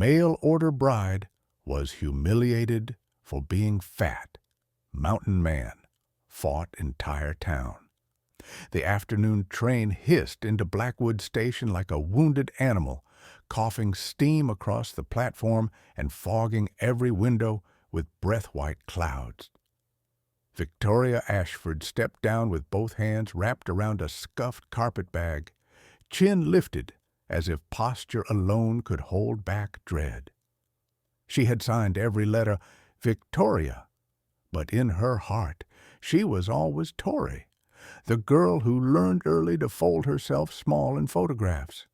mail-order bride was humiliated for being fat. Mountain man fought entire town. The afternoon train hissed into Blackwood Station like a wounded animal, coughing steam across the platform and fogging every window with breath-white clouds. Victoria Ashford stepped down with both hands wrapped around a scuffed carpet bag, chin lifted as if posture alone could hold back dread. She had signed every letter Victoria, but in her heart she was always Tory, the girl who learned early to fold herself small in photographs.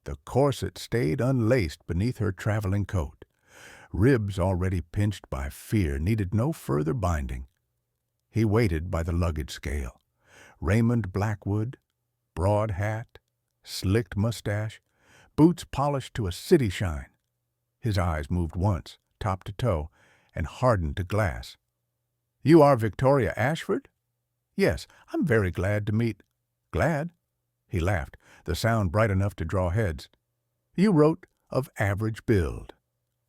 The corset stayed unlaced beneath her traveling coat. Ribs already pinched by fear needed no further binding. He waited by the luggage scale. Raymond Blackwood, broad hat, slicked mustache, boots polished to a city shine. His eyes moved once, top to toe, and hardened to glass. "You are Victoria Ashford?" "Yes, I'm very glad to meet—" "Glad?" He laughed, the sound bright enough to draw heads. "You wrote of average build."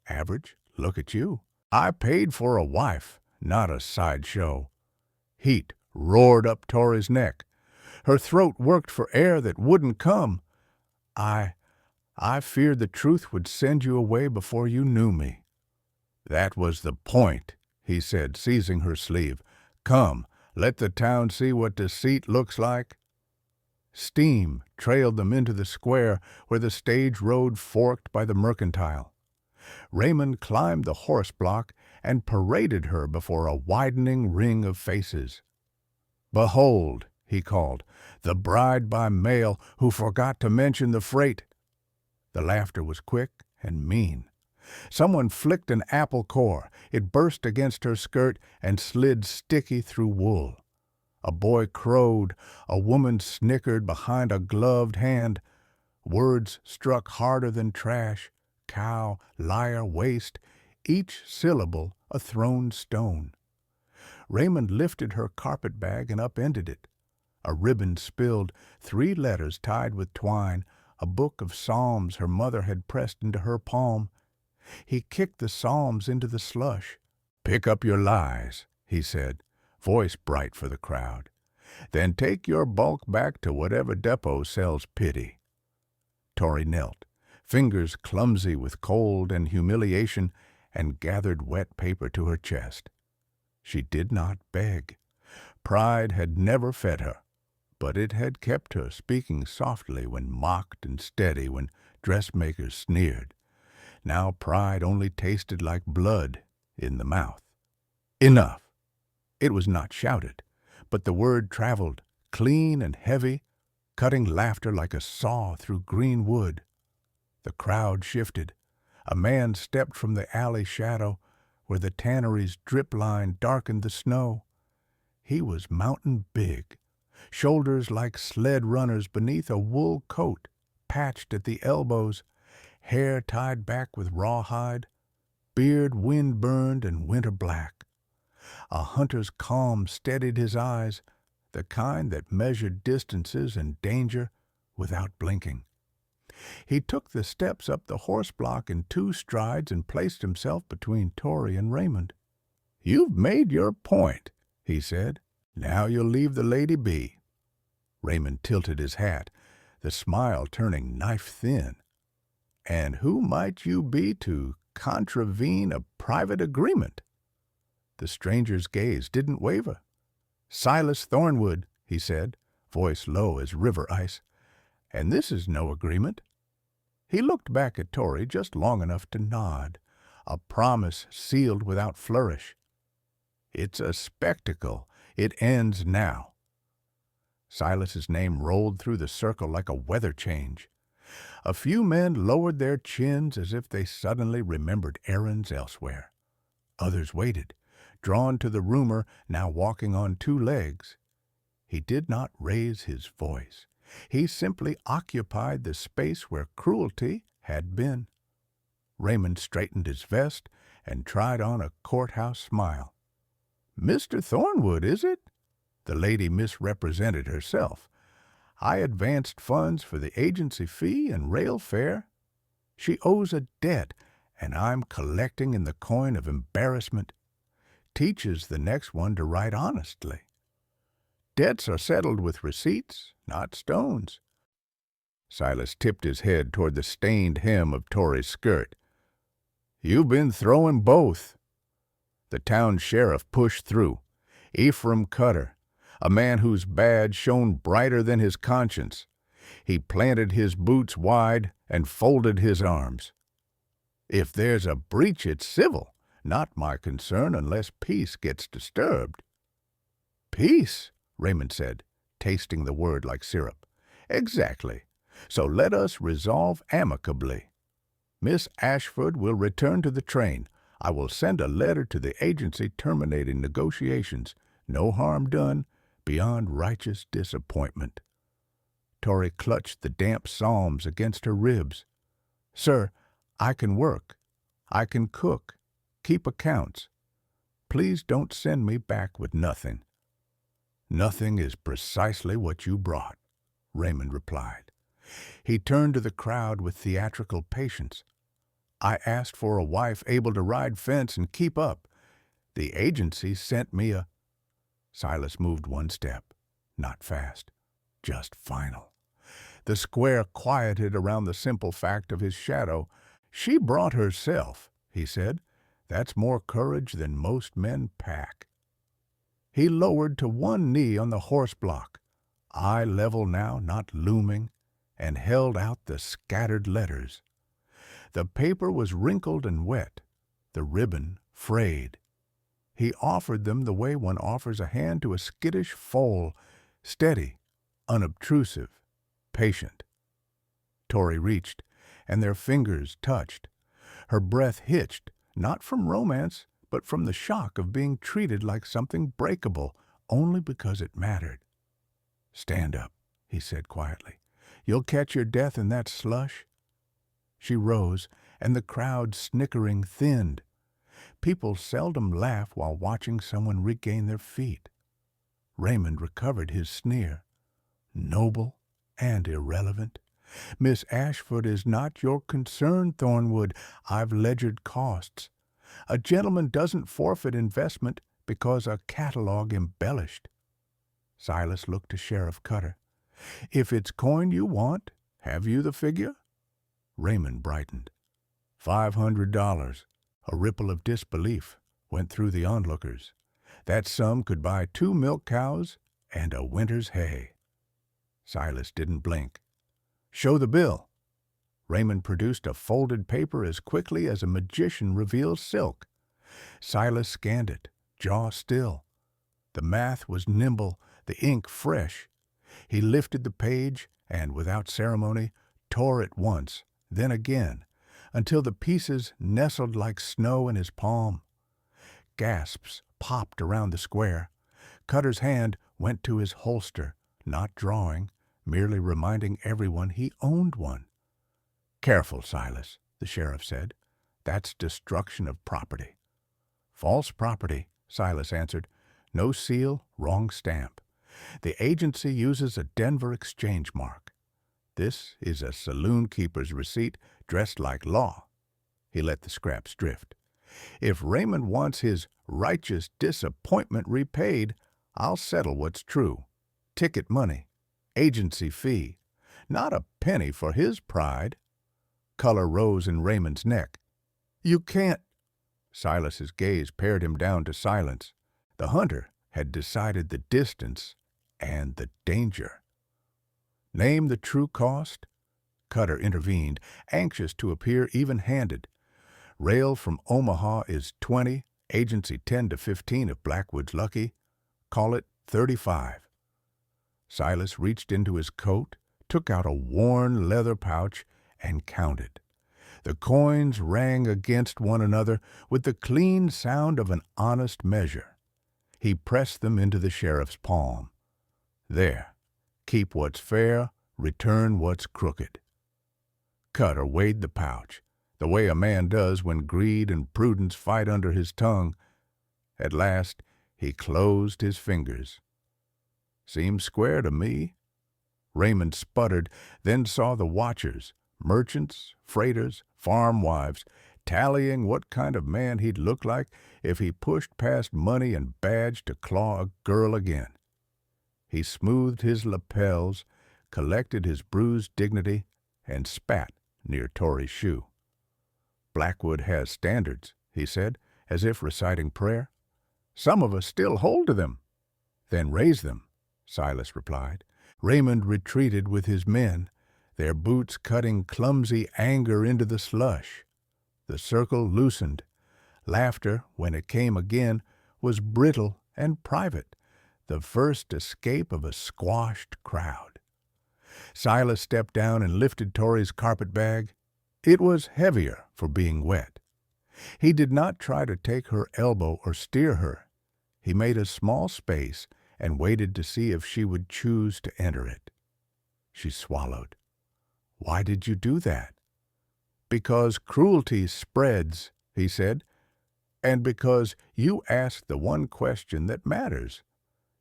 "Average? Look at you. I paid for a wife, not a sideshow." Heat roared up Tori's neck. Her throat worked for air that wouldn't come. I feared the truth would send you away before you knew me." "That was the point," he said, seizing her sleeve. "Come, let the town see what deceit looks like." Steam trailed them into the square where the stage road forked by the Mercantile. Raymond climbed the horse block and paraded her before a widening ring of faces. "Behold," he called, "the bride by mail who forgot to mention the freight." The laughter was quick and mean. Someone flicked an apple core. It burst against her skirt and slid sticky through wool. A boy crowed. A woman snickered behind a gloved hand. Words struck harder than trash. Cow, liar, waste, each syllable a thrown stone. Raymond lifted her carpet bag and upended it. A ribbon spilled, 3 letters tied with twine, a book of psalms her mother had pressed into her palm. He kicked the psalms into the slush. "Pick up your lies," he said, voice bright for the crowd. "Then take your bulk back to whatever depot sells pity." Tori knelt, fingers clumsy with cold and humiliation, and gathered wet paper to her chest. She did not beg. Pride had never fed her, but it had kept her speaking softly when mocked and steady when dressmakers sneered. Now pride only tasted like blood in the mouth. Enough! It was not shouted, but the word traveled, clean and heavy, cutting laughter like a saw through green wood. The crowd shifted. A man stepped from the alley shadow where the tannery's drip line darkened the snow. He was mountain big, shoulders like sled runners beneath a wool coat, patched at the elbows, hair tied back with rawhide, beard wind-burned and winter black. A hunter's calm steadied his eyes, the kind that measured distances and danger without blinking. He took the steps up the horse block in 2 strides and placed himself between Tori and Raymond. "You've made your point," he said. "Now you'll leave the lady be." Raymond tilted his hat, the smile turning knife-thin. "And who might you be to contravene a private agreement?" The stranger's gaze didn't waver. "Silas Thornwood," he said, voice low as river ice. "And this is no agreement." He looked back at Tori just long enough to nod, a promise sealed without flourish. "It's a spectacle. It ends now." Silas's name rolled through the circle like a weather change. A few men lowered their chins as if they suddenly remembered errands elsewhere. Others waited, drawn to the rumor, now walking on 2 legs. He did not raise his voice. He simply occupied the space where cruelty had been. Raymond straightened his vest and tried on a courthouse smile. "Mr. Thornwood, is it?" The lady misrepresented herself. "I advanced funds for the agency fee and rail fare." She owes a debt, and I'm collecting in the coin of embarrassment. Teaches the next one to write honestly. Debts are settled with receipts, not stones. Silas tipped his head toward the stained hem of Torrey's skirt. You've been throwing both. The town sheriff pushed through. Ephraim Cutter, a man whose badge shone brighter than his conscience. He planted his boots wide and folded his arms. If there's a breach, it's civil, not my concern unless peace gets disturbed. Peace, Raymond said, tasting the word like syrup. Exactly. So let us resolve amicably. Miss Ashford will return to the train. I will send a letter to the agency terminating negotiations. No harm done beyond righteous disappointment. Torrey clutched the damp psalms against her ribs. Sir, I can work. I can cook. Keep accounts. Please don't send me back with nothing. Nothing is precisely what you brought, Raymond replied. He turned to the crowd with theatrical patience. I asked for a wife able to ride fence and keep up. The agency sent me a... Silas moved one step, not fast, just final. The square quieted around the simple fact of his shadow. She brought herself, he said. That's more courage than most men pack. He lowered to one knee on the horse block, eye level now, not looming, and held out the scattered letters. The paper was wrinkled and wet, the ribbon frayed. He offered them the way one offers a hand to a skittish foal, steady, unobtrusive, patient. Torrey reached, and their fingers touched. Her breath hitched, not from romance, but from the shock of being treated like something breakable only because it mattered. Stand up, he said quietly. You'll catch your death in that slush. She rose, and the crowd, snickering, thinned. People seldom laugh while watching someone regain their feet. Raymond recovered his sneer. Noble and irrelevant. Miss Ashford is not your concern, Thornwood. I've ledgered costs. A gentleman doesn't forfeit investment because a catalog embellished. Silas looked to Sheriff Cutter. If it's coin you want, have you the figure? Raymond brightened. $500. A ripple of disbelief went through the onlookers. That sum could buy 2 milk cows and a winter's hay. Silas didn't blink. Show the bill. Raymond produced a folded paper as quickly as a magician reveals silk. Silas scanned it, jaw still. The math was nimble, the ink fresh. He lifted the page and, without ceremony, tore it once, then again, until the pieces nestled like snow in his palm. Gasps popped around the square. Cutter's hand went to his holster, not drawing, merely reminding everyone he owned one. Careful, Silas, the sheriff said. That's destruction of property. False property, Silas answered. No seal, wrong stamp. The agency uses a Denver exchange mark. This is a saloon keeper's receipt dressed like law. He let the scraps drift. If Raymond wants his righteous disappointment repaid, I'll settle what's true. Ticket money, agency fee, not a penny for his pride. Color rose in Raymond's neck. You can't. Silas's gaze pared him down to silence. The hunter had decided the distance and the danger. Name the true cost? Cutter intervened, anxious to appear even-handed. Rail from Omaha is 20, agency 10 to 15 if Blackwood's lucky. Call it 35. Silas reached into his coat, took out a worn leather pouch, and counted. The coins rang against one another with the clean sound of an honest measure. He pressed them into the sheriff's palm. There. Keep what's fair, return what's crooked. Cutter weighed the pouch, the way a man does when greed and prudence fight under his tongue. At last he closed his fingers. Seems square to me. Raymond sputtered, then saw the watchers, merchants, freighters, farm wives, tallying what kind of man he'd look like if he pushed past money and badge to claw a girl again. He smoothed his lapels, collected his bruised dignity, and spat near Torrey's shoe. "Blackwood has standards," he said, as if reciting prayer. "Some of us still hold to them." "Then raise them," Silas replied. Raymond retreated with his men, their boots cutting clumsy anger into the slush. The circle loosened. Laughter, when it came again, was brittle and private, the first escape of a squashed crowd. Silas stepped down and lifted Torrey's carpet-bag. It was heavier for being wet. He did not try to take her elbow or steer her. He made a small space and waited to see if she would choose to enter it. She swallowed. "Why did you do that?" "Because cruelty spreads," he said, "and because you asked the one question that matters.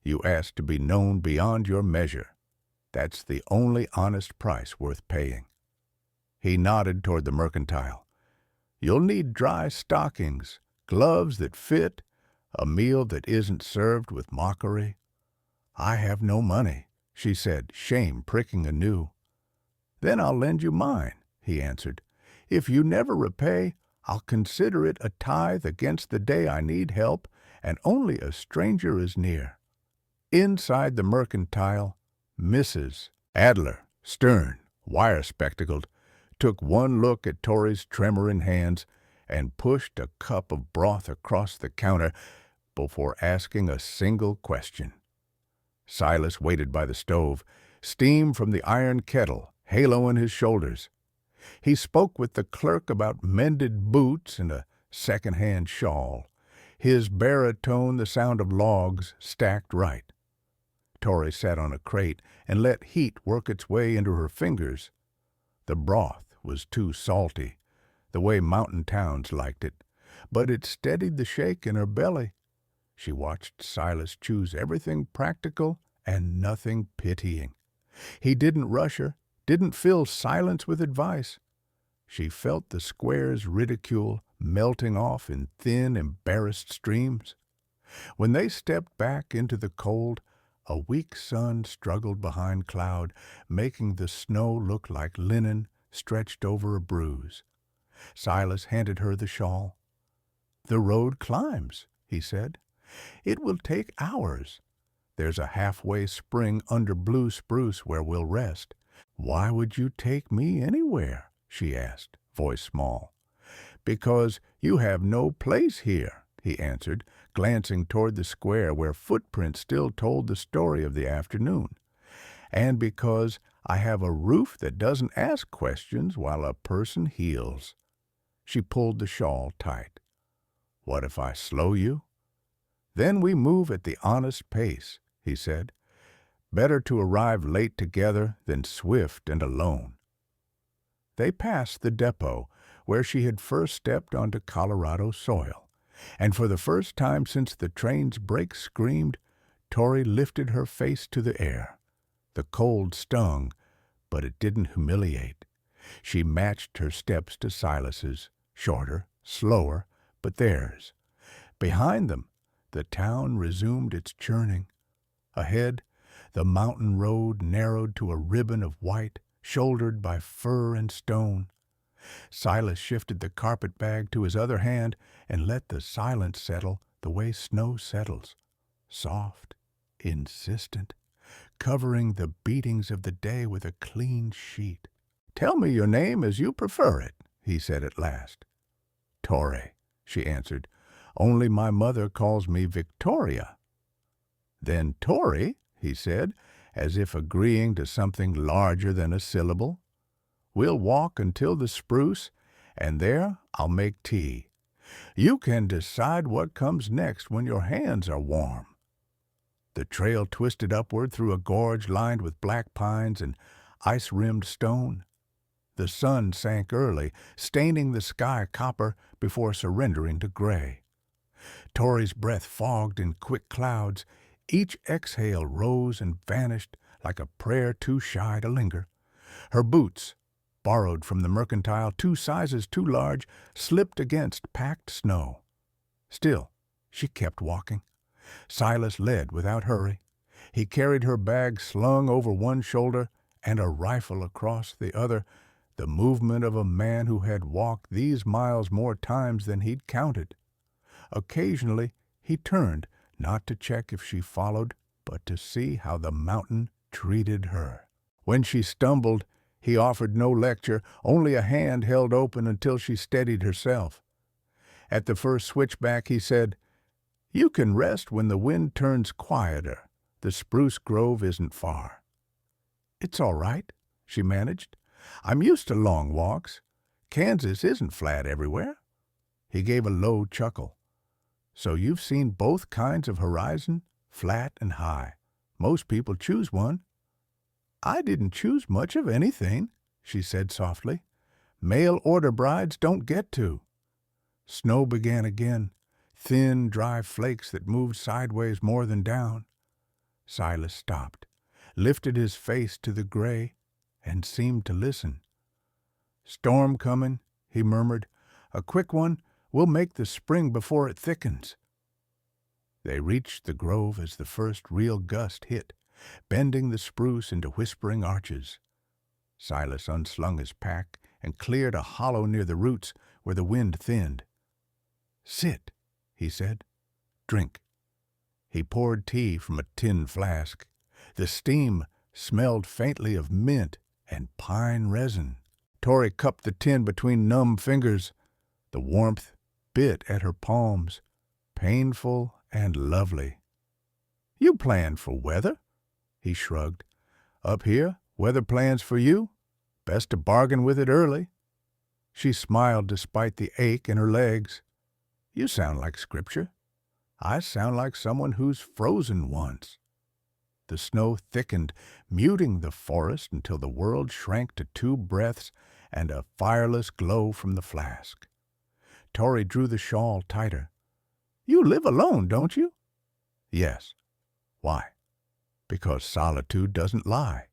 You asked to be known beyond your measure. That's the only honest price worth paying." He nodded toward the mercantile. "You'll need dry stockings, gloves that fit, a meal that isn't served with mockery." "I have no money," she said, shame pricking anew. "Then I'll lend you mine," he answered. "If you never repay, I'll consider it a tithe against the day I need help, and only a stranger is near." Inside the mercantile, Mrs. Adler, stern, wire-spectacled, took one look at Torrey's tremoring hands and pushed a cup of broth across the counter before asking a single question. Silas waited by the stove, steam from the iron kettle haloing his shoulders. He spoke with the clerk about mended boots and a second-hand shawl, his baritone the sound of logs stacked right. Torrey sat on a crate and let heat work its way into her fingers. The broth was too salty, the way mountain towns liked it, but it steadied the shake in her belly. She watched Silas choose everything practical and nothing pitying. He didn't rush her, didn't fill silence with advice. She felt the square's ridicule melting off in thin, embarrassed streams. When they stepped back into the cold, a weak sun struggled behind cloud, making the snow look like linen stretched over a bruise. Silas handed her the shawl. "The road climbs," he said. "It will take hours. There's a halfway spring under blue spruce where we'll rest." "Why would you take me anywhere?" she asked, voice small. "Because you have no place here," he answered, glancing toward the square where footprints still told the story of the afternoon. "And because I have a roof that doesn't ask questions while a person heals." She pulled the shawl tight. "What if I slow you?" "Then we move at the honest pace," he said. "Better to arrive late together than swift and alone." They passed the depot, where she had first stepped onto Colorado soil, and for the first time since the train's brakes screamed, Torrey lifted her face to the air. The cold stung, but it didn't humiliate. She matched her steps to Silas's, shorter, slower, but theirs. Behind them, the town resumed its churning. Ahead, the mountain road narrowed to a ribbon of white, shouldered by fir and stone. Silas shifted the carpet-bag to his other hand and let the silence settle the way snow settles, soft, insistent, covering the beatings of the day with a clean sheet. "Tell me your name as you prefer it," he said at last. "Torrey," she answered. "Only my mother calls me Victoria." "Then Torrey," he said, as if agreeing to something larger than a syllable. "We'll walk until the spruce, and there I'll make tea. You can decide what comes next when your hands are warm." The trail twisted upward through a gorge lined with black pines and ice-rimmed stone. The sun sank early, staining the sky copper before surrendering to gray. Torrey's breath fogged in quick clouds. Each exhale rose and vanished like a prayer too shy to linger. Her boots, borrowed from the mercantile, 2 sizes too large, slipped against packed snow. Still, she kept walking. Silas led without hurry. He carried her bag slung over one shoulder and a rifle across the other, the movement of a man who had walked these miles more times than he'd counted. Occasionally he turned, not to check if she followed, but to see how the mountain treated her. When she stumbled, he offered no lecture, only a hand held open until she steadied herself. At the first switchback he said, "You can rest when the wind turns quieter. The spruce grove isn't far." "It's all right," she managed. "I'm used to long walks. Kansas isn't flat everywhere." He gave a low chuckle. "So you've seen both kinds of horizon, flat and high. Most people choose one." "I didn't choose much of anything," she said softly. "Mail order brides don't get to." Snow began again, thin, dry flakes that moved sideways more than down. Silas stopped, lifted his face to the gray, and seemed to listen. "Storm coming," he murmured. "A quick one. We'll make the spring before it thickens." They reached the grove as the first real gust hit, bending the spruce into whispering arches. Silas unslung his pack and cleared a hollow near the roots where the wind thinned. "Sit," he said. "Drink." He poured tea from a tin flask. The steam smelled faintly of mint and pine resin. Tori cupped the tin between numb fingers. The warmth bit at her palms, painful and lovely. "You planned for weather?" He shrugged. "Up here, weather plans for you. Best to bargain with it early." She smiled despite the ache in her legs. "You sound like scripture. I sound like someone who's frozen once." The snow thickened, muting the forest until the world shrank to 2 breaths and a fireless glow from the flask. Tori drew the shawl tighter. "You live alone, don't you?" "Yes." "Why?" "Because solitude doesn't lie."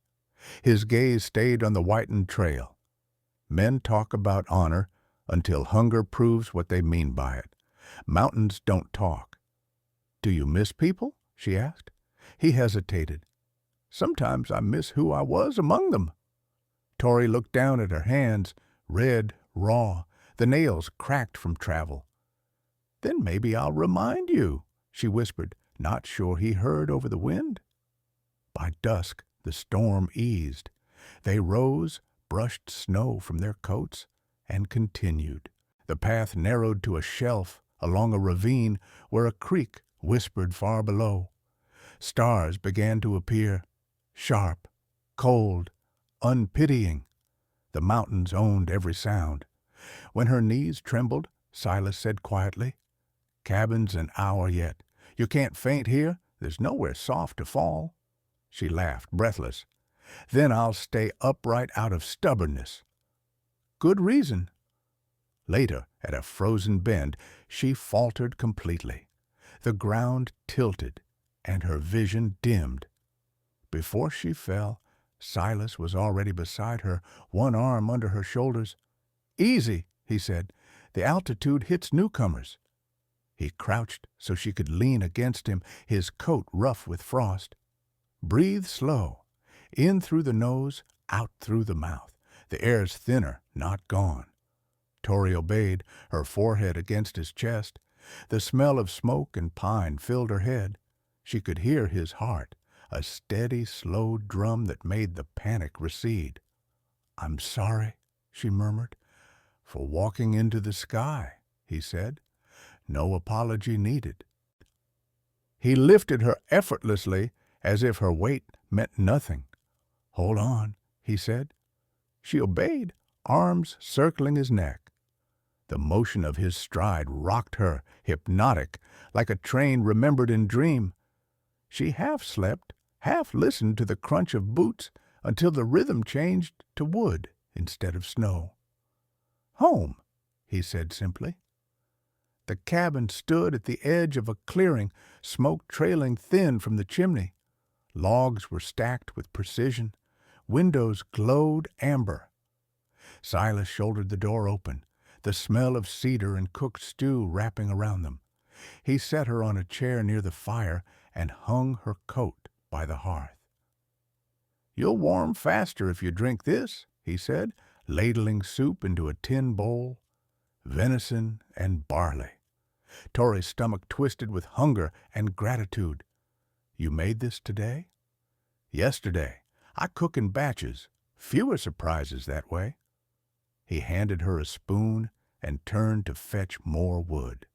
His gaze stayed on the whitened trail. "Men talk about honor until hunger proves what they mean by it. Mountains don't talk." "Do you miss people?" she asked. He hesitated. "Sometimes I miss who I was among them." Tori looked down at her hands, red, raw, the nails cracked from travel. "Then maybe I'll remind you," she whispered, not sure he heard over the wind. By dusk, the storm eased. They rose, brushed snow from their coats, and continued. The path narrowed to a shelf along a ravine where a creek whispered far below. Stars began to appear, sharp, cold, unpitying. The mountains owned every sound. When her knees trembled, Silas said quietly, "Cabin's an hour yet. You can't faint here. There's nowhere soft to fall." She laughed, breathless. "Then I'll stay upright out of stubbornness." "Good reason." Later, at a frozen bend, she faltered completely. The ground tilted, and her vision dimmed. Before she fell, Silas was already beside her, one arm under her shoulders. "Easy," he said. "The altitude hits newcomers." He crouched so she could lean against him, his coat rough with frost. "Breathe slow. In through the nose, out through the mouth. The air's thinner, not gone." Tori obeyed, her forehead against his chest. The smell of smoke and pine filled her head. She could hear his heart, a steady, slow drum that made the panic recede. "I'm sorry," she murmured. "For walking into the sky," he said. "No apology needed." He lifted her effortlessly, as if her weight meant nothing. "Hold on," he said. She obeyed, arms circling his neck. The motion of his stride rocked her, hypnotic, like a train remembered in dream. She half slept, half listened to the crunch of boots until the rhythm changed to wood instead of snow. "Home," he said simply. The cabin stood at the edge of a clearing, smoke trailing thin from the chimney. Logs were stacked with precision. Windows glowed amber. Silas shouldered the door open, the smell of cedar and cooked stew wrapping around them. He set her on a chair near the fire and hung her coat by the hearth. "You'll warm faster if you drink this," he said, ladling soup into a tin bowl. Venison and barley. Tori's stomach twisted with hunger and gratitude. "You made this today?" "Yesterday. I cook in batches. Fewer surprises that way." He handed her a spoon and turned to fetch more wood.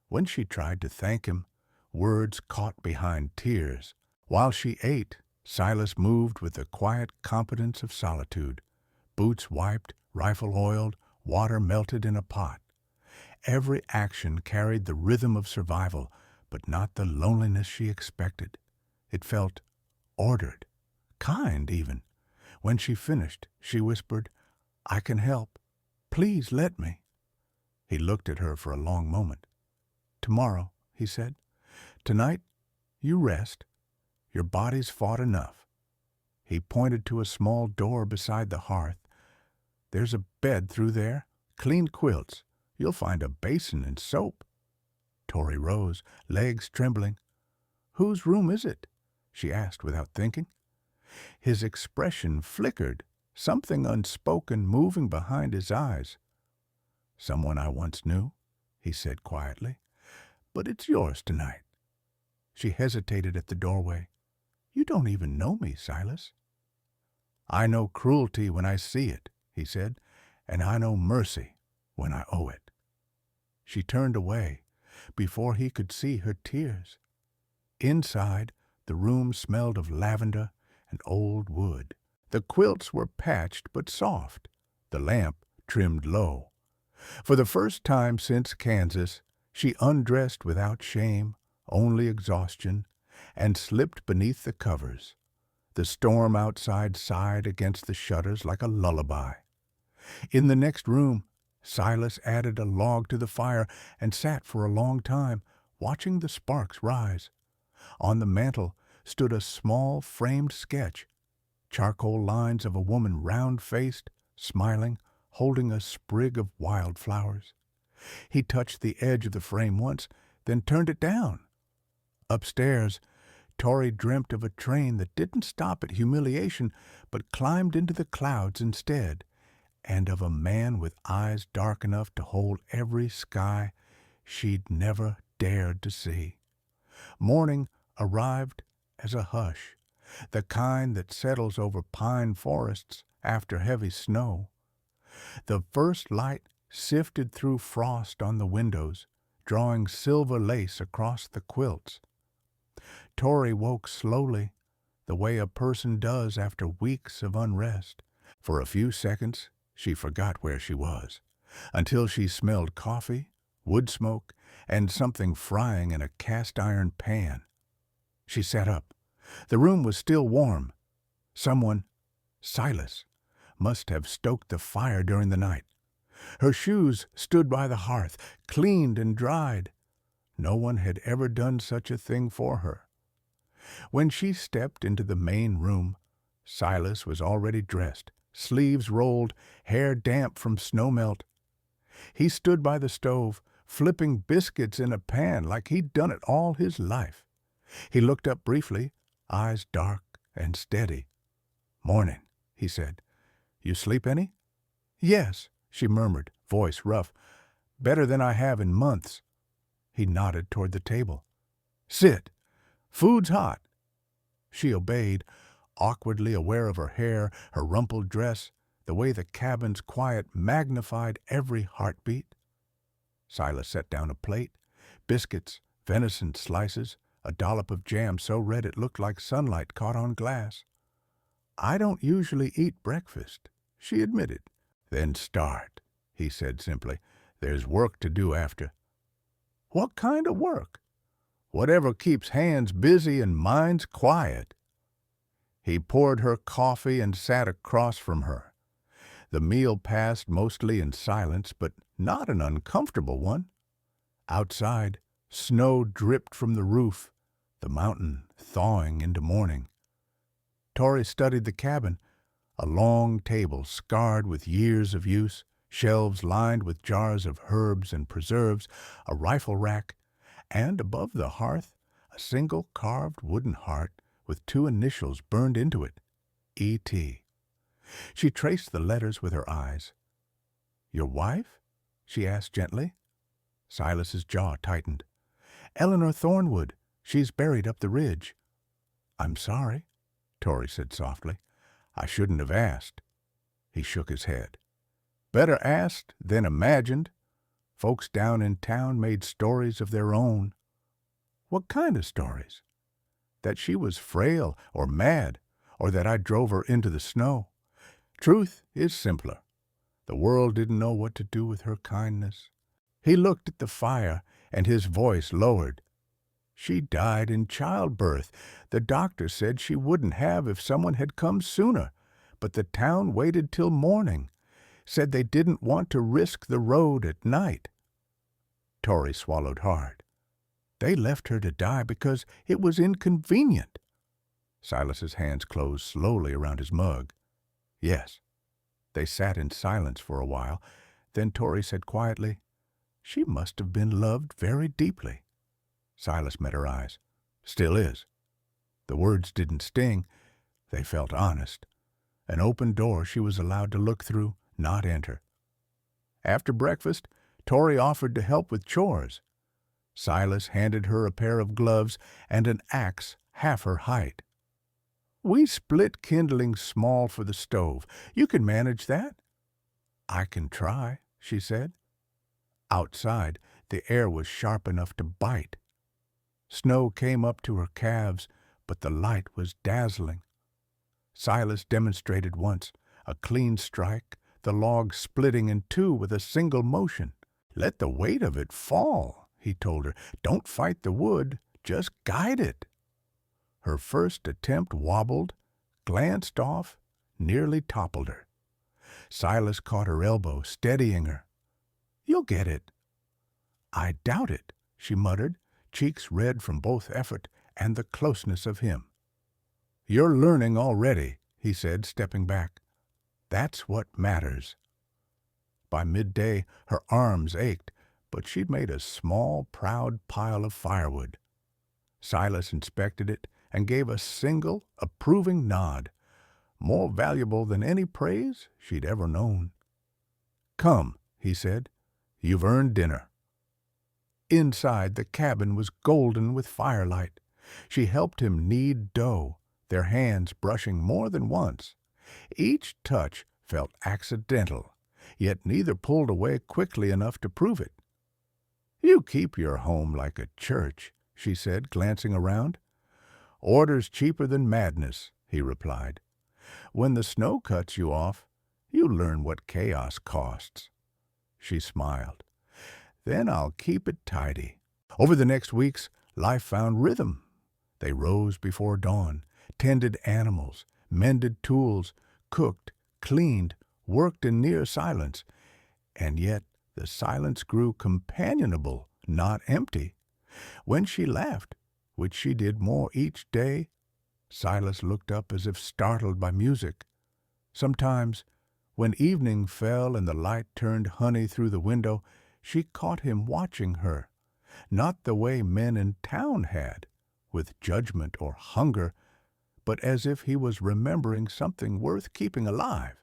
When she tried to thank him, words caught behind tears. While she ate, Silas moved with the quiet competence of solitude. Boots wiped, rifle oiled, water melted in a pot. Every action carried the rhythm of survival, but not the loneliness she expected. It felt ordered, kind even. When she finished, she whispered, "I can help. Please let me." He looked at her for a long moment. "Tomorrow," he said. "Tonight, you rest. Your body's fought enough." He pointed to a small door beside the hearth. "There's a bed through there, clean quilts. You'll find a basin and soap." Tori rose, legs trembling. "Whose room is it?" she asked without thinking. His expression flickered, something unspoken moving behind his eyes. "Someone I once knew," he said quietly. "But it's yours tonight." She hesitated at the doorway. "You don't even know me, Silas." "I know cruelty when I see it," he said, "and I know mercy when I owe it." She turned away before he could see her tears. Inside, the room smelled of lavender and old wood. The quilts were patched but soft, the lamp trimmed low. For the first time since Kansas, she undressed without shame, only exhaustion, and slipped beneath the covers. The storm outside sighed against the shutters like a lullaby. In the next room, Silas added a log to the fire and sat for a long time, watching the sparks rise. On the mantel stood a small framed sketch, charcoal lines of a woman round-faced, smiling, holding a sprig of wildflowers. He touched the edge of the frame once, then turned it down. Upstairs, Tori dreamt of a train that didn't stop at Humiliation, but climbed into the clouds instead, and of a man with eyes dark enough to hold every sky she'd never dared to see. Morning arrived as a hush, the kind that settles over pine forests after heavy snow. The first light sifted through frost on the windows, drawing silver lace across the quilts. Tori woke slowly, the way a person does after weeks of unrest. For a few seconds, she forgot where she was, until she smelled coffee, wood smoke, and something frying in a cast-iron pan. She sat up. The room was still warm. Someone, Silas, must have stoked the fire during the night. Her shoes stood by the hearth, cleaned and dried. No one had ever done such a thing for her. When she stepped into the main room, Silas was already dressed, sleeves rolled, hair damp from snowmelt. He stood by the stove, flipping biscuits in a pan like he'd done it all his life. He looked up briefly, eyes dark and steady. "Morning," he said. "You sleep any?" "Yes," she murmured, voice rough. "Better than I have in months." He nodded toward the table. "Sit. Food's hot." She obeyed, awkwardly aware of her hair, her rumpled dress, the way the cabin's quiet magnified every heartbeat. Silas set down a plate, biscuits, venison slices, a dollop of jam so red it looked like sunlight caught on glass. "I don't usually eat breakfast," she admitted. "Then start," he said simply. "There's work to do after." "What kind of work?" "Whatever keeps hands busy and minds quiet." He poured her coffee and sat across from her. The meal passed mostly in silence, but not an uncomfortable one. Outside, snow dripped from the roof, the mountain thawing into morning. Tori studied the cabin. A long table scarred with years of use, shelves lined with jars of herbs and preserves, a rifle rack, and above the hearth a single carved wooden heart with two initials burned into it, E.T. She traced the letters with her eyes. "Your wife?" she asked gently. Silas's jaw tightened. "Eleanor Thornwood. She's buried up the ridge." "I'm sorry," Torrey said softly. "I shouldn't have asked." He shook his head. "Better asked than imagined. Folks down in town made stories of their own." "What kind of stories?" "That she was frail or mad, or that I drove her into the snow. Truth is simpler. The world didn't know what to do with her kindness." He looked at the fire, and his voice lowered. "She died in childbirth. The doctor said she wouldn't have if someone had come sooner, but the town waited till morning. Said they didn't want to risk the road at night." Torrey swallowed hard. "They left her to die because it was inconvenient." Silas's hands closed slowly around his mug. "Yes." They sat in silence for a while. Then Torrey said quietly, "She must have been loved very deeply." Silas met her eyes. "Still is." The words didn't sting. They felt honest. An open door she was allowed to look through, not enter. After breakfast, Torrey offered to help with chores. Silas handed her a pair of gloves and an axe half her height. "We split kindling small for the stove. You can manage that?" "I can try," she said. Outside, the air was sharp enough to bite. Snow came up to her calves, but the light was dazzling. Silas demonstrated once, a clean strike, the log splitting in two with a single motion. "Let the weight of it fall," he told her. "Don't fight the wood, just guide it." Her first attempt wobbled, glanced off, nearly toppled her. Silas caught her elbow, steadying her. "You'll get it." "I doubt it," she muttered, cheeks red from both effort and the closeness of him. "You're learning already," he said, stepping back. "That's what matters." By midday, her arms ached, but she'd made a small, proud pile of firewood. Silas inspected it and gave a single, approving nod, more valuable than any praise she'd ever known. "Come," he said. "You've earned dinner." Inside, the cabin was golden with firelight. She helped him knead dough, their hands brushing more than once. Each touch felt accidental, yet neither pulled away quickly enough to prove it. "You keep your home like a church," she said, glancing around. "Order's cheaper than madness," he replied. "When the snow cuts you off, you learn what chaos costs." She smiled. "Then I'll keep it tidy." Over the next weeks, life found rhythm. They rose before dawn, tended animals, mended tools, cooked, cleaned, worked in near silence. And yet the silence grew companionable, not empty. When she laughed, which she did more each day, Silas looked up as if startled by music. Sometimes, when evening fell and the light turned honey through the window, she caught him watching her, not the way men in town had, with judgment or hunger, but as if he was remembering something worth keeping alive.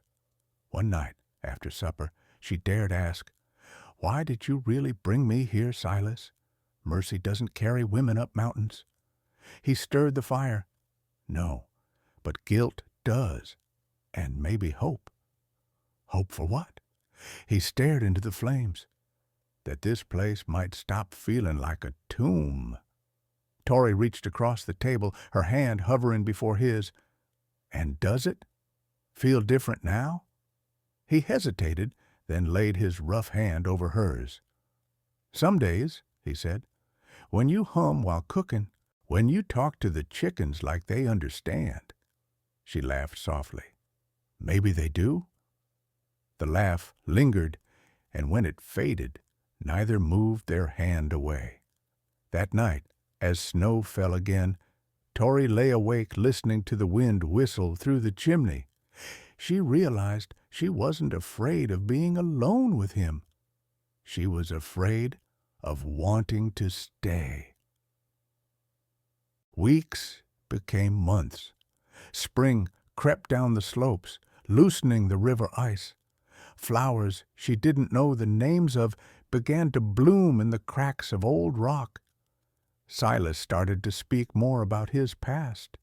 One night, after supper, she dared ask, "Why did you really bring me here, Silas? Mercy doesn't carry women up mountains." He stirred the fire. "No, but guilt does, and maybe hope." "Hope for what?" He stared into the flames. "That this place might stop feeling like a tomb." Torrey reached across the table, her hand hovering before his. "And does it? Feel different now?" He hesitated, then laid his rough hand over hers. "Some days," he said, "when you hum while cooking, when you talk to the chickens like they understand." She laughed softly. "Maybe they do?" The laugh lingered, and when it faded, neither moved their hand away. That night, as snow fell again, Torrey lay awake listening to the wind whistle through the chimney. she realized she wasn't afraid of being alone with him. She was afraid of wanting to stay. Weeks became months. Spring crept down the slopes, loosening the river ice. Flowers she didn't know the names of began to bloom in the cracks of old rock. Silas started to speak more about his past,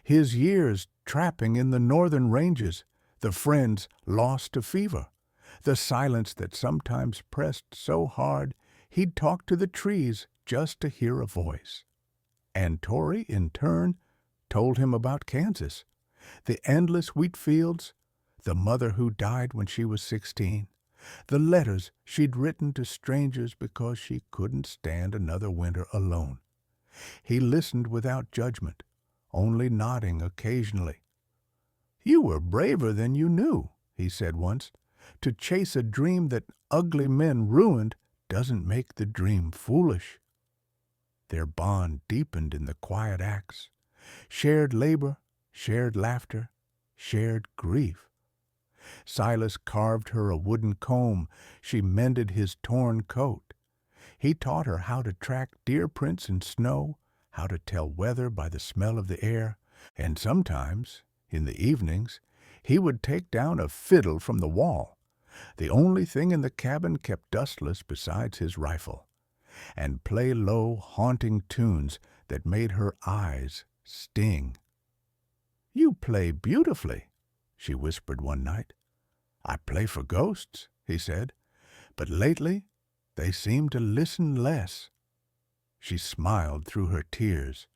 his years trapping in the northern ranges, the friends lost to fever, the silence that sometimes pressed so hard he'd talk to the trees just to hear a voice. And Tori, in turn, told him about Kansas, the endless wheat fields, the mother who died when she was 16, the letters she'd written to strangers because she couldn't stand another winter alone. He listened without judgment, only nodding occasionally. "You were braver than you knew," he said once. "To chase a dream that ugly men ruined doesn't make the dream foolish." Their bond deepened in the quiet acts. Shared labor, shared laughter, shared grief. Silas carved her a wooden comb. She mended his torn coat. He taught her how to track deer prints in snow, how to tell weather by the smell of the air, and sometimes, in the evenings, he would take down a fiddle from the wall, the only thing in the cabin kept dustless besides his rifle, and play low, haunting tunes that made her eyes sting. "You play beautifully," she whispered one night. "I play for ghosts," he said, "but lately they seem to listen less." She smiled through her tears.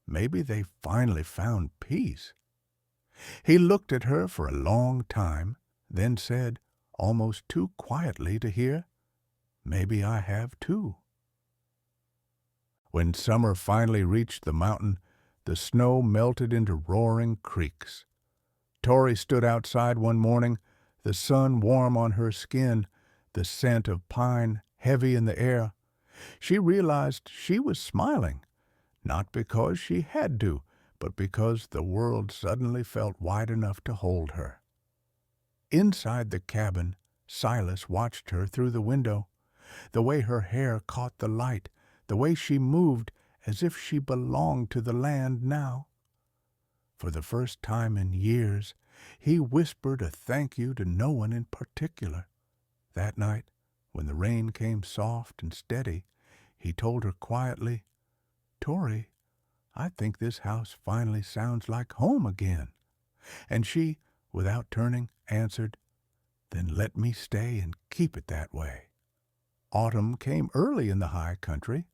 Maybe they finally found peace. He looked at her for a long time, then said, almost too quietly to hear, "Maybe I have too." When summer finally reached the mountain, the snow melted into roaring creeks. Tori stood outside one morning, the sun warm on her skin, the scent of pine heavy in the air. She realized she was smiling, not because she had to, but because the world suddenly felt wide enough to hold her. Inside the cabin, Silas watched her through the window, the way her hair caught the light, the way she moved as if she belonged to the land now. For the first time in years, he whispered a thank you to no one in particular. That night, when the rain came soft and steady, he told her quietly, "Tori, I think this house finally sounds like home again." And she, without turning, answered, "Then let me stay and keep it that way." Autumn came early in the high country.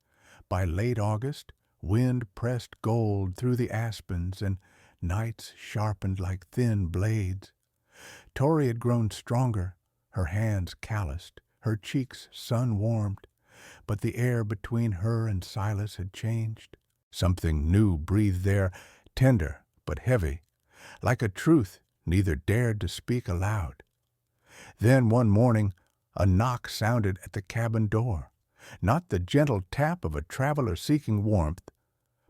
By late August, wind pressed gold through the aspens and nights sharpened like thin blades. Tori had grown stronger, her hands calloused, her cheeks sun-warmed, but the air between her and Silas had changed. Something new breathed there, tender but heavy, like a truth neither dared to speak aloud. Then one morning a knock sounded at the cabin door, not the gentle tap of a traveler seeking warmth,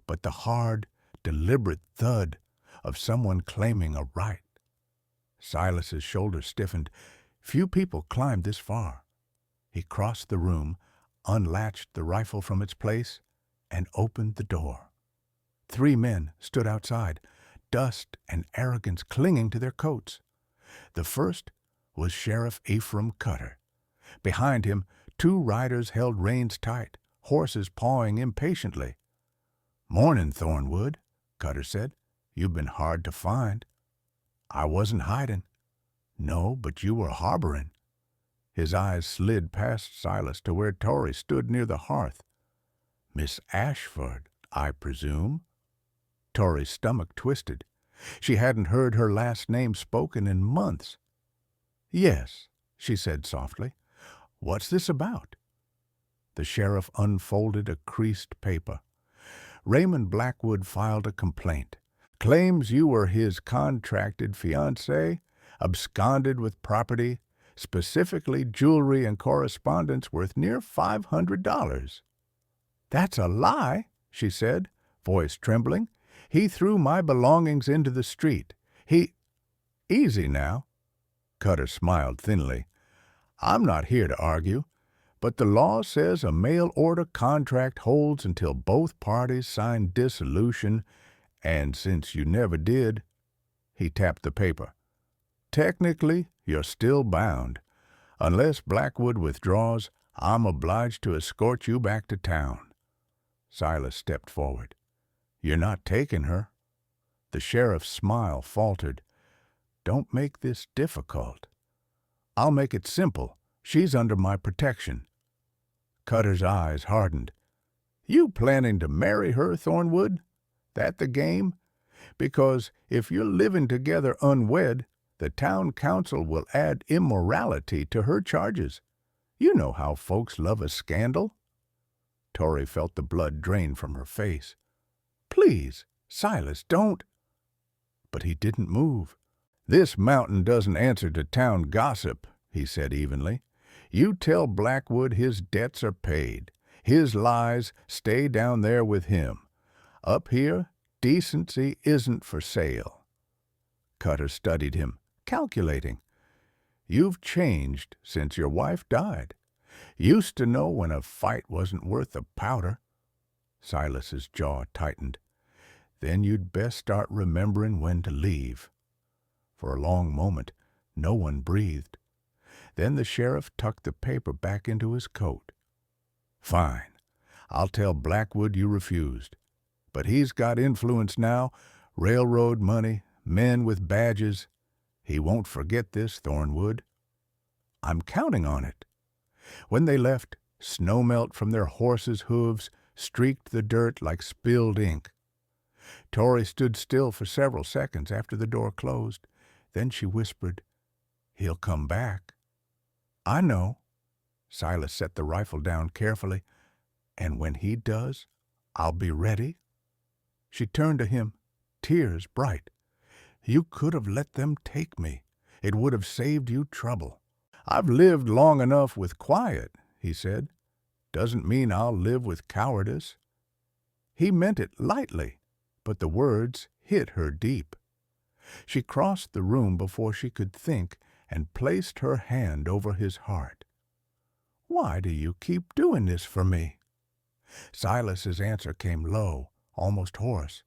but the hard, deliberate thud of someone claiming a right. Silas's shoulders stiffened. Few people climbed this far. He crossed the room, unlatched the rifle from its place, and opened the door. 3 men stood outside, dust and arrogance clinging to their coats. The first was Sheriff Ephraim Cutter. Behind him, 2 riders held reins tight, horses pawing impatiently. "Morning, Thornwood," Cutter said. "You've been hard to find." "I wasn't hiding." "No, but you were harboring." His eyes slid past Silas to where Tori stood near the hearth. "Miss Ashford, I presume?" Tori's stomach twisted. She hadn't heard her last name spoken in months. "Yes," she said softly. "What's this about?" The sheriff unfolded a creased paper. "Raymond Blackwood filed a complaint. Claims you were his contracted fiancée, absconded with property, specifically jewelry and correspondence worth near $500. "That's a lie," she said, voice trembling. "He threw my belongings into the street. He—" Easy now. Cutter smiled thinly. I'm not here to argue, but the law says a mail-order contract holds until both parties sign dissolution, and since you never did, he tapped the paper. Technically, you're still bound. Unless Blackwood withdraws, I'm obliged to escort you back to town. Silas stepped forward. You're not taking her. The sheriff's smile faltered. Don't make this difficult. I'll make it simple. She's under my protection. Cutter's eyes hardened. You planning to marry her, Thornwood? That the game? Because if you're living together unwed, the town council will add immorality to her charges. You know how folks love a scandal. Tori felt the blood drain from her face. Please, Silas, don't. But he didn't move. This mountain doesn't answer to town gossip, he said evenly. You tell Blackwood his debts are paid. His lies stay down there with him. Up here, decency isn't for sale. Cutter studied him, calculating. You've changed since your wife died. Used to know when a fight wasn't worth the powder. Silas's jaw tightened. Then you'd best start remembering when to leave. For a long moment, no one breathed. Then the sheriff tucked the paper back into his coat. Fine. I'll tell Blackwood you refused. But he's got influence now, railroad money, men with badges. He won't forget this, Thornwood. I'm counting on it. When they left, snowmelt from their horses' hooves streaked the dirt like spilled ink. Tori stood still for several seconds after the door closed. Then she whispered, He'll come back. I know. Silas set the rifle down carefully. And when he does, I'll be ready. She turned to him, tears bright. You could have let them take me. It would have saved you trouble. I've lived long enough with quiet, he said. Doesn't mean I'll live with cowardice. He meant it lightly, but the words hit her deep. She crossed the room before she could think and placed her hand over his heart. Why do you keep doing this for me? Silas's answer came low, almost hoarse.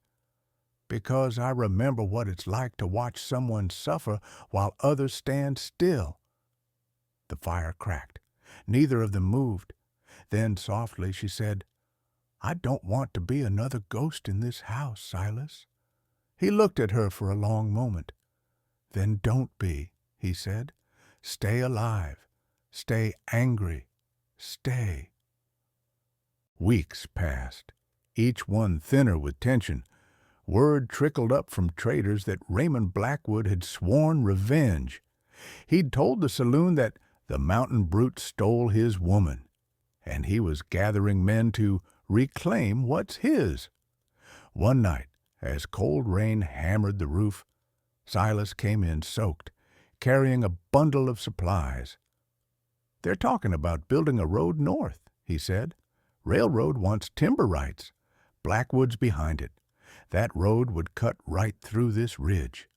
Because I remember what it's like to watch someone suffer while others stand still. The fire cracked. Neither of them moved. Then softly she said, I don't want to be another ghost in this house, Silas. He looked at her for a long moment. Then don't be, he said. Stay alive. Stay angry. Stay. Weeks passed, each one thinner with tension. Word trickled up from traders that Raymond Blackwood had sworn revenge. He'd told the saloon that the mountain brute stole his woman, and he was gathering men to reclaim what's his. One night, as cold rain hammered the roof, Silas came in soaked, carrying a bundle of supplies. They're talking about building a road north, he said. Railroad wants timber rights. Blackwood's behind it. That road would cut right through this ridge.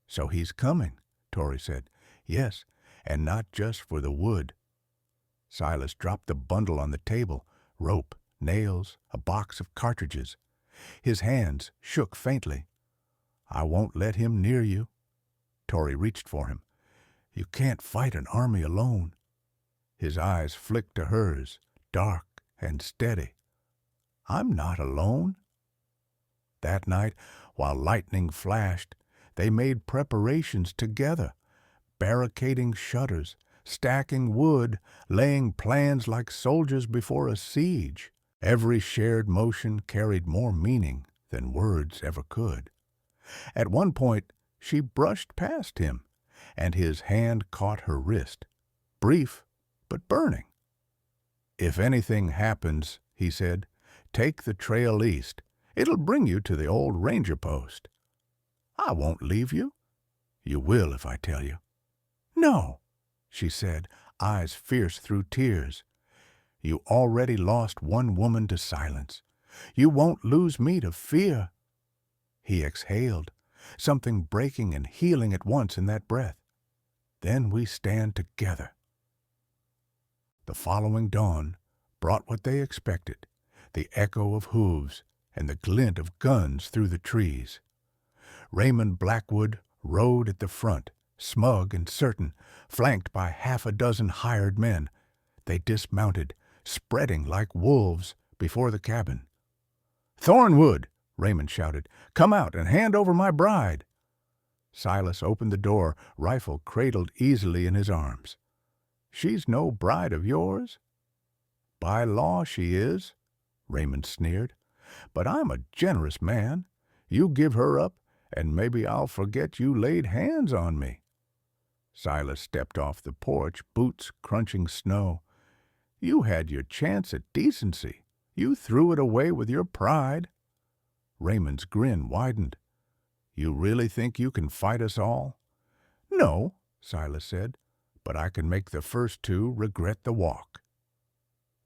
So he's coming, Tori said. Yes, and not just for the wood. Silas dropped the bundle on the table, rope, nails, a box of cartridges. His hands shook faintly. I won't let him near you. Tori reached for him. You can't fight an army alone. His eyes flicked to hers, dark and steady. I'm not alone. That night, while lightning flashed, they made preparations together, barricading shutters, stacking wood, laying plans like soldiers before a siege. Every shared motion carried more meaning than words ever could. At one point, she brushed past him, and his hand caught her wrist, brief but burning. If anything happens, he said, take the trail east. It'll bring you to the old ranger post. I won't leave you. You will if I tell you. No, she said, eyes fierce through tears. You already lost one woman to silence. You won't lose me to fear. He exhaled. something breaking and healing at once in that breath. Then we stand together. The following dawn brought what they expected, the echo of hooves and the glint of guns through the trees. Raymond Blackwood rode at the front, smug and certain, flanked by half a dozen hired men. They dismounted, spreading like wolves before the cabin. "Thornwood," Raymond shouted, "come out and hand over my bride." Silas opened the door, rifle cradled easily in his arms. "She's no bride of yours?" "By law she is," Raymond sneered. "But I'm a generous man. You give her up, and maybe I'll forget you laid hands on me." Silas stepped off the porch, boots crunching snow. "You had your chance at decency. You threw it away with your pride." Raymond's grin widened. "You really think you can fight us all?" "No," Silas said, "but I can make the first two regret the walk."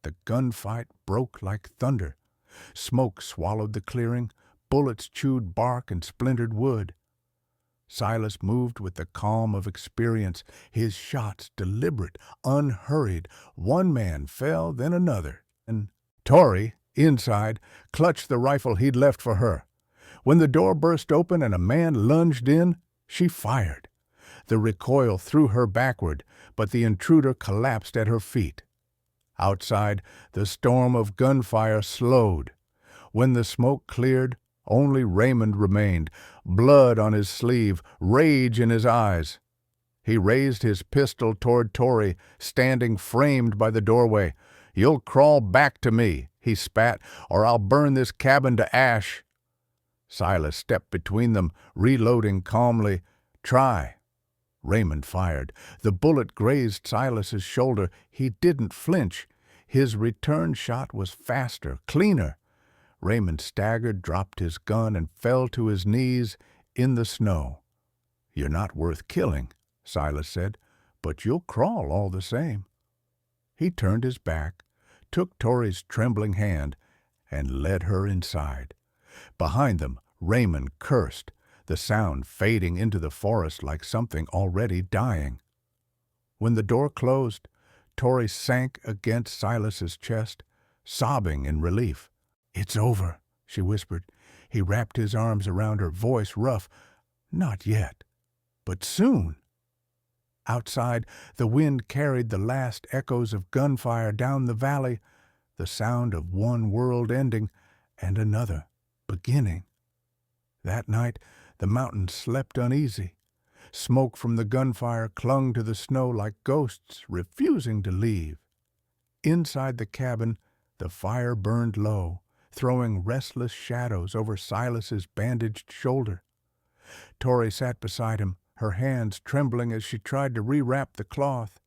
The gunfight broke like thunder. Smoke swallowed the clearing, bullets chewed bark and splintered wood. Silas moved with the calm of experience, his shots deliberate, unhurried. One man fell, then another, and Tori, inside, clutched the rifle he'd left for her. When the door burst open and a man lunged in, she fired. The recoil threw her backward, but the intruder collapsed at her feet. Outside, the storm of gunfire slowed. When the smoke cleared, only Raymond remained, blood on his sleeve, rage in his eyes. He raised his pistol toward Tori, standing framed by the doorway. "You'll crawl back to me," he spat, "or I'll burn this cabin to ash." Silas stepped between them, reloading calmly. "Try." Raymond fired. The bullet grazed Silas's shoulder. He didn't flinch. His return shot was faster, cleaner. Raymond staggered, dropped his gun, and fell to his knees in the snow. "You're not worth killing," Silas said, "but you'll crawl all the same." He turned his back, took Tori's trembling hand, and led her inside. Behind them, Raymond cursed, the sound fading into the forest like something already dying. When the door closed, Tori sank against Silas's chest, sobbing in relief. "It's over," she whispered. He wrapped his arms around her, voice rough. "Not yet, but soon." Outside, the wind carried the last echoes of gunfire down the valley, the sound of one world ending and another beginning. That night, the mountains slept uneasy. Smoke from the gunfire clung to the snow like ghosts refusing to leave. Inside the cabin, the fire burned low, throwing restless shadows over Silas's bandaged shoulder. Tori sat beside him, her hands trembling as she tried to rewrap the cloth.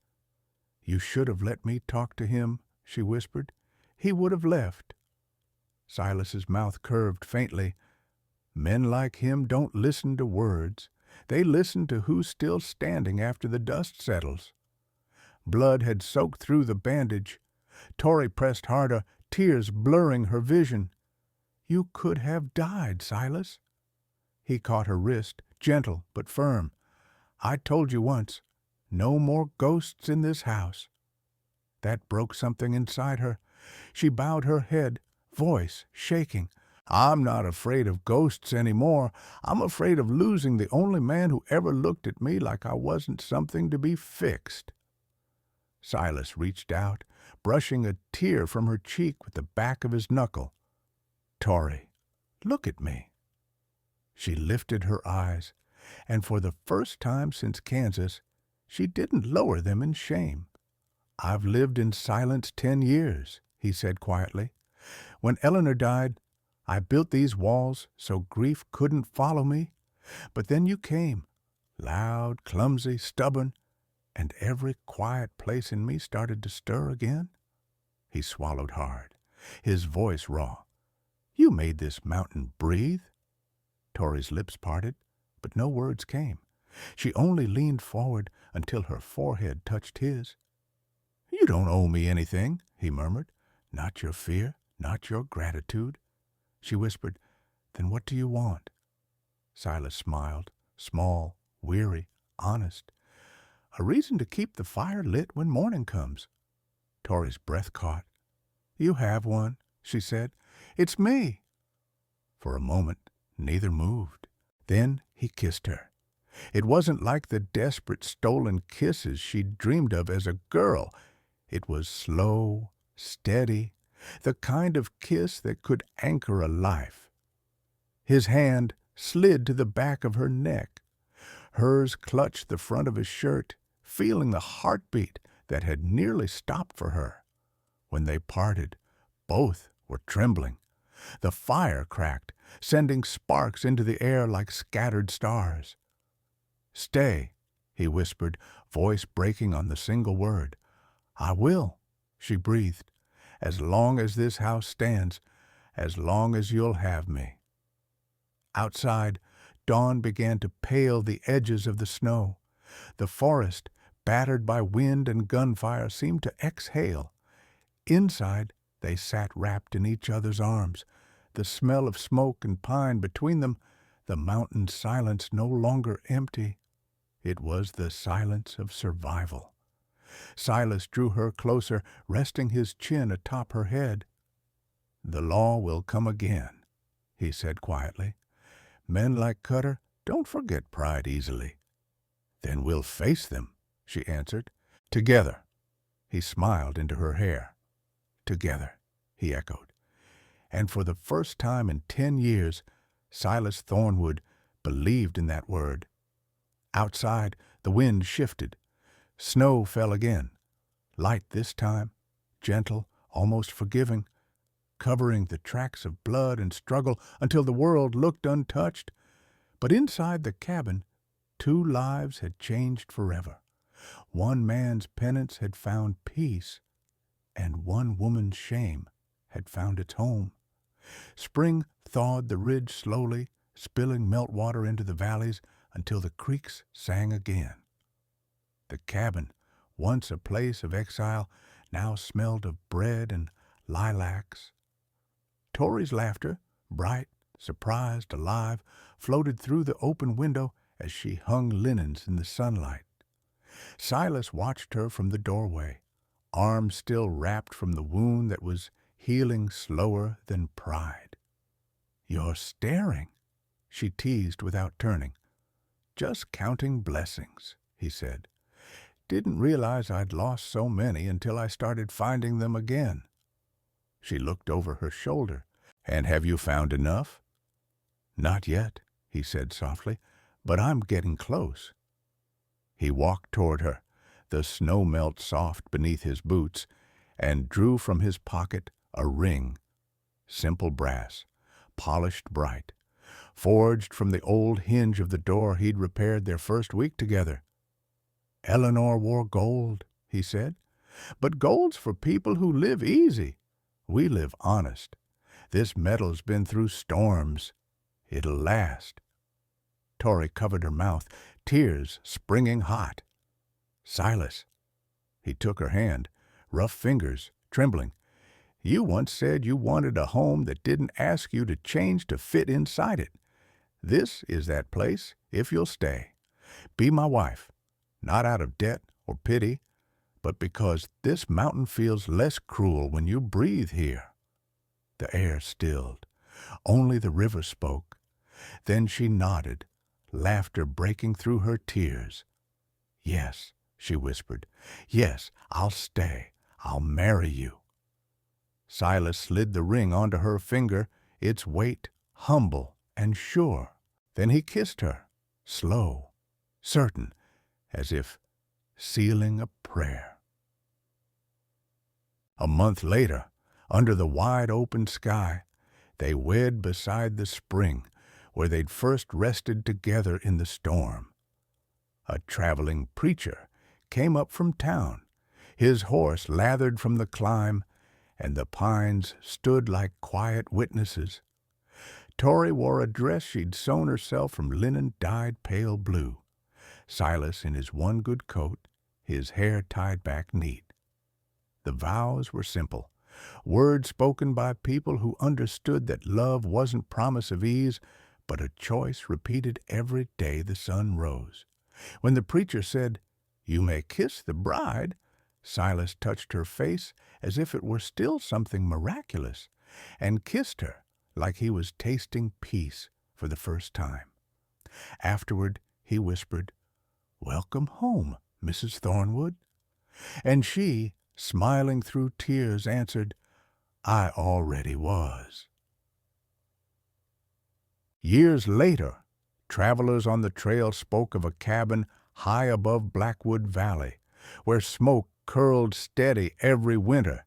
"You should have let me talk to him," she whispered. "He would have left." Silas's mouth curved faintly. "Men like him don't listen to words. They listen to who's still standing after the dust settles." Blood had soaked through the bandage. Tori pressed harder, tears blurring her vision. "You could have died, Silas." He caught her wrist, gentle but firm. "I told you once, no more ghosts in this house." That broke something inside her. She bowed her head, voice shaking. "I'm not afraid of ghosts anymore. I'm afraid of losing the only man who ever looked at me like I wasn't something to be fixed." Silas reached out, brushing a tear from her cheek with the back of his knuckle. "Tori, look at me." She lifted her eyes, and for the first time since Kansas, she didn't lower them in shame. "I've lived in silence 10 years, he said quietly. "When Eleanor died, I built these walls so grief couldn't follow me. But then you came, loud, clumsy, stubborn, and every quiet place in me started to stir again." He swallowed hard, his voice raw. "You made this mountain breathe." Tori's lips parted, but no words came. She only leaned forward until her forehead touched his. "You don't owe me anything," he murmured. "Not your fear, not your gratitude." She whispered, "Then what do you want?" Silas smiled, small, weary, honest. A reason to keep the fire lit when morning comes. Tori's breath caught. You have one, she said. It's me. For a moment, neither moved. Then he kissed her. It wasn't like the desperate, stolen kisses she'd dreamed of as a girl. It was slow, steady, the kind of kiss that could anchor a life. His hand slid to the back of her neck. Hers clutched the front of his shirt, feeling the heartbeat that had nearly stopped for her. When they parted, both were trembling. The fire cracked, sending sparks into the air like scattered stars. Stay, he whispered, voice breaking on the single word. I will, she breathed, as long as this house stands, as long as you'll have me. Outside, dawn began to pale the edges of the snow. The forest, battered by wind and gunfire, seemed to exhale. Inside, they sat wrapped in each other's arms, the smell of smoke and pine between them, the mountain silence no longer empty. It was the silence of survival. Silas drew her closer, resting his chin atop her head. The law will come again, he said quietly. Men like Cutter don't forget pride easily. Then we'll face them, she answered. Together. He smiled into her hair. Together, he echoed. And for the first time in 10 years, Silas Thornwood believed in that word. Outside, the wind shifted. Snow fell again, light this time, gentle, almost forgiving, covering the tracks of blood and struggle until the world looked untouched. But inside the cabin, 2 lives had changed forever. One man's penance had found peace, and one woman's shame had found its home. Spring thawed the ridge slowly, spilling meltwater into the valleys until the creeks sang again. The cabin, once a place of exile, now smelled of bread and lilacs. Tori's laughter, bright, surprised, alive, floated through the open window as she hung linens in the sunlight. Silas watched her from the doorway, arms still wrapped from the wound that was healing slower than pride. You're staring, she teased without turning. Just counting blessings, he said. Didn't realize I'd lost so many until I started finding them again. She looked over her shoulder. And have you found enough? Not yet, he said softly, but I'm getting close. He walked toward her, the snow melt soft beneath his boots, and drew from his pocket a ring, simple brass, polished bright, forged from the old hinge of the door he'd repaired their first week together. Eleanor wore gold, he said, but gold's for people who live easy. We live honest. This metal's been through storms. It'll last. Tori covered her mouth, tears springing hot. Silas. He took her hand, rough fingers, trembling. You once said you wanted a home that didn't ask you to change to fit inside it. This is that place, if you'll stay. Be my wife, not out of debt or pity, but because this mountain feels less cruel when you breathe here. The air stilled. Only the river spoke. Then she nodded, laughter breaking through her tears. Yes, she whispered. Yes, I'll stay. I'll marry you. Silas slid the ring onto her finger, its weight humble and sure. Then he kissed her, slow, certain, as if sealing a prayer. A month later, under the wide-open sky, they wed beside the spring, where they'd first rested together in the storm. A traveling preacher came up from town, his horse lathered from the climb, and the pines stood like quiet witnesses. Tori wore a dress she'd sewn herself from linen dyed pale blue. Silas in his one good coat, his hair tied back neat. The vows were simple, words spoken by people who understood that love wasn't promise of ease, but a choice repeated every day the sun rose. When the preacher said, "You may kiss the bride," Silas touched her face as if it were still something miraculous, and kissed her like he was tasting peace for the first time. Afterward he whispered, "Welcome home, Mrs. Thornwood." And she, smiling through tears, answered, "I already was." Years later, travelers on the trail spoke of a cabin high above Blackwood Valley, where smoke curled steady every winter,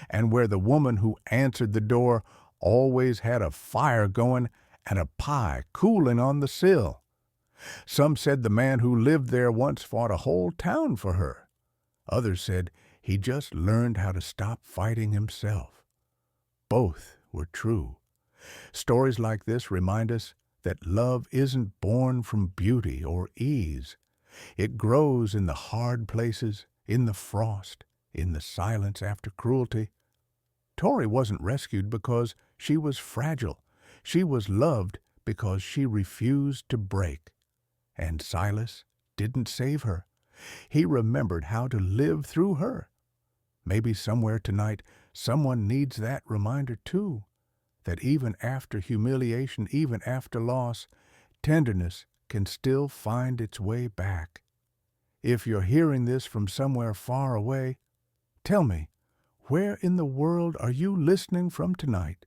and where the woman who answered the door always had a fire going and a pie cooling on the sill. Some said the man who lived there once fought a whole town for her. Others said he just learned how to stop fighting himself. Both were true. Stories like this remind us that love isn't born from beauty or ease. It grows in the hard places, in the frost, in the silence after cruelty. Tori wasn't rescued because she was fragile. She was loved because she refused to break. And Silas didn't save her. He remembered how to live through her. Maybe somewhere tonight someone needs that reminder too, that even after humiliation, even after loss, tenderness can still find its way back. If you're hearing this from somewhere far away, tell me, where in the world are you listening from tonight?